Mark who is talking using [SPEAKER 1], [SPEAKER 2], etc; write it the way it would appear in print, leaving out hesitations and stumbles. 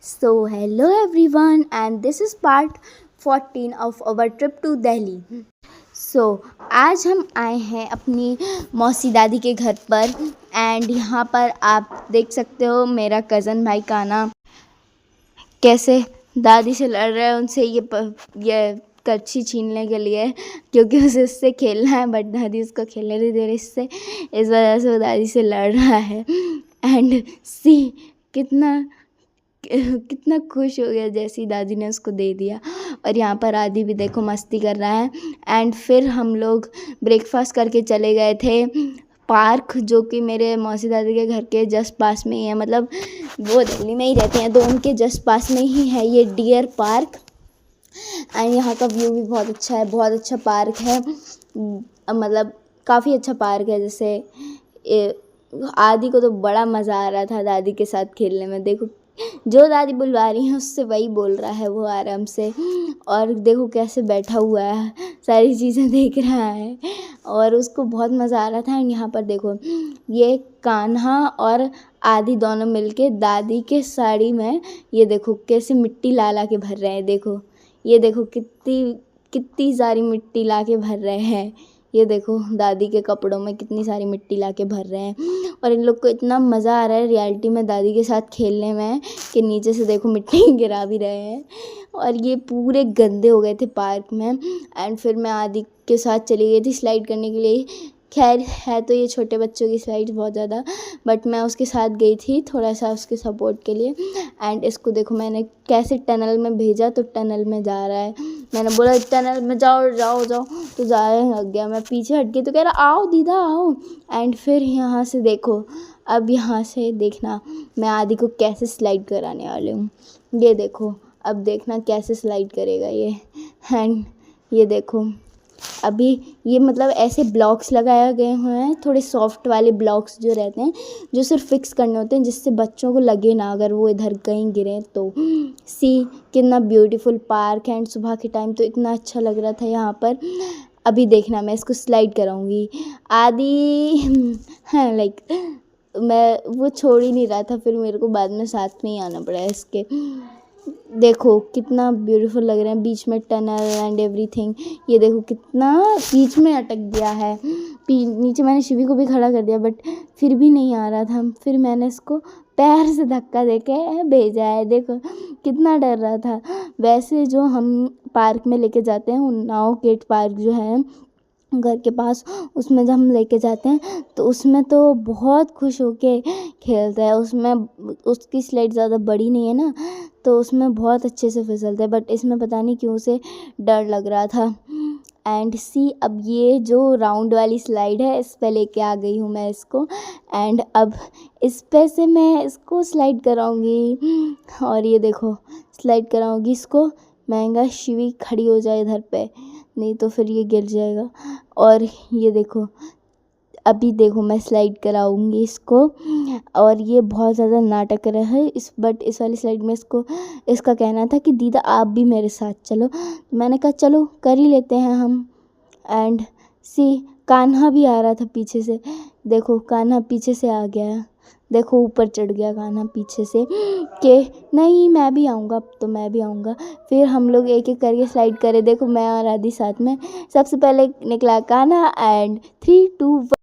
[SPEAKER 1] So, hello everyone, and this is part 14 of our trip to Delhi. आज हम आए हैं अपनी मौसी दादी के घर पर एंड यहाँ पर आप देख सकते हो मेरा कज़न भाई काना कैसे दादी से लड़ रहा है उनसे ये कच्छी छीनने के लिए, क्योंकि उसे उससे खेलना है बट दादी उसको खेलने नहीं दे रही इससे, इस वजह से वो दादी से लड़ रहा है। एंड सी कितना खुश हो गया जैसे ही दादी ने उसको दे दिया। और यहाँ पर आदि भी देखो मस्ती कर रहा है। एंड फिर हम लोग ब्रेकफास्ट करके चले गए थे पार्क, जो कि मेरे मौसी दादी के घर के जस्ट पास में ही है, मतलब वो दिल्ली में ही रहते हैं तो उनके जस्ट पास में ही है ये डियर पार्क। एंड यहाँ का व्यू भी बहुत अच्छा है, बहुत अच्छा पार्क है, मतलब काफ़ी अच्छा पार्क है। जैसे आदि को तो बड़ा मज़ा आ रहा था दादी के साथ खेलने में। देखो जो दादी बुलवा रही है उससे वही बोल रहा है वो आराम से, और देखो कैसे बैठा हुआ है, सारी चीज़ें देख रहा है और उसको बहुत मज़ा आ रहा था। एंड यहाँ पर देखो ये कान्हा और आदि दोनों मिलके दादी के साड़ी में ये देखो कैसे मिट्टी ला के भर रहे हैं। देखो ये देखो कितनी सारी मिट्टी ला के भर रहे हैं। ये देखो दादी के कपड़ों में कितनी सारी मिट्टी ला के भर रहे हैं और इन लोग को इतना मज़ा आ रहा है रियलिटी में दादी के साथ खेलने में कि नीचे से देखो मिट्टी गिरा भी रहे हैं। और ये पूरे गंदे हो गए थे पार्क में। एंड फिर मैं आदि के साथ चली गई थी स्लाइड करने के लिए। खैर है तो ये छोटे बच्चों की स्लाइड बहुत ज़्यादा, बट मैं उसके साथ गई थी थोड़ा सा उसके सपोर्ट के लिए। एंड इसको देखो मैंने कैसे टनल में भेजा तो टनल में जा रहा है। मैंने बोला टनल में जाओ जाओ जाओ तो जाने लग गया। मैं पीछे हट गई तो कह रहा आओ दीदा आओ। एंड फिर यहाँ से देखो, अब यहाँ से देखना मैं आदि को कैसे स्लाइड कराने वाली हूँ। ये देखो अब देखना कैसे स्लाइड करेगा ये। एंड ये देखो अभी ये मतलब ऐसे ब्लॉक्स लगाए गए हुए हैं, थोड़े सॉफ्ट वाले ब्लॉक्स जो रहते हैं जो सिर्फ फिक्स करने होते हैं जिससे बच्चों को लगे ना अगर वो इधर कहीं गिरे तो। सी कितना ब्यूटीफुल पार्क है। एंड सुबह के टाइम तो इतना अच्छा लग रहा था यहाँ पर। अभी देखना मैं इसको स्लाइड कराऊंगी। आदि हाँ लाइक मैं वो छोड़ ही नहीं रहा था, फिर मेरे को बाद में साथ में ही आना पड़ा इसके। देखो कितना ब्यूटीफुल लग रहा है, बीच में टनल एंड एवरीथिंग। ये देखो कितना बीच में अटक गया है। नीचे मैंने शिवी को भी खड़ा कर दिया बट फिर भी नहीं आ रहा था। फिर मैंने इसको पैर से धक्का देके भेजा है। देखो कितना डर रहा था। वैसे जो हम पार्क में लेके जाते हैं उन्नाव गेट पार्क जो है घर के पास, उसमें जब हम लेके जाते हैं तो उसमें तो बहुत खुश होके खेलता है। उसमें उसकी स्लाइड ज़्यादा बड़ी नहीं है ना तो उसमें बहुत अच्छे से फिसलता है, बट इसमें पता नहीं क्यों से डर लग रहा था। एंड सी अब ये जो राउंड वाली स्लाइड है इस पे लेके आ गई हूँ मैं इसको। एंड अब इस पे से मैं इसको स्लाइड कराऊंगी और ये देखो स्लाइड कराऊंगी इसको। महंगा शिवी खड़ी हो जाए इधर पे, नहीं तो फिर ये गिर जाएगा। और ये देखो अभी देखो मैं स्लाइड कराऊंगी इसको और ये बहुत ज़्यादा नाटक कर रहा है बट इस वाली स्लाइड में इसका कहना था कि दीदा आप भी मेरे साथ चलो, तो मैंने कहा चलो कर ही लेते हैं हम। एंड सी कान्हा भी आ रहा था पीछे से। देखो कान्हा पीछे से आ गया, देखो ऊपर चढ़ गया कान्हा पीछे से कि नहीं मैं भी आऊँगा, अब तो मैं भी आऊँगा। फिर हम लोग एक एक करके स्लाइड करे। देखो मैं और आदि साथ में। सबसे पहले निकला कान्हा एंड 3 2 1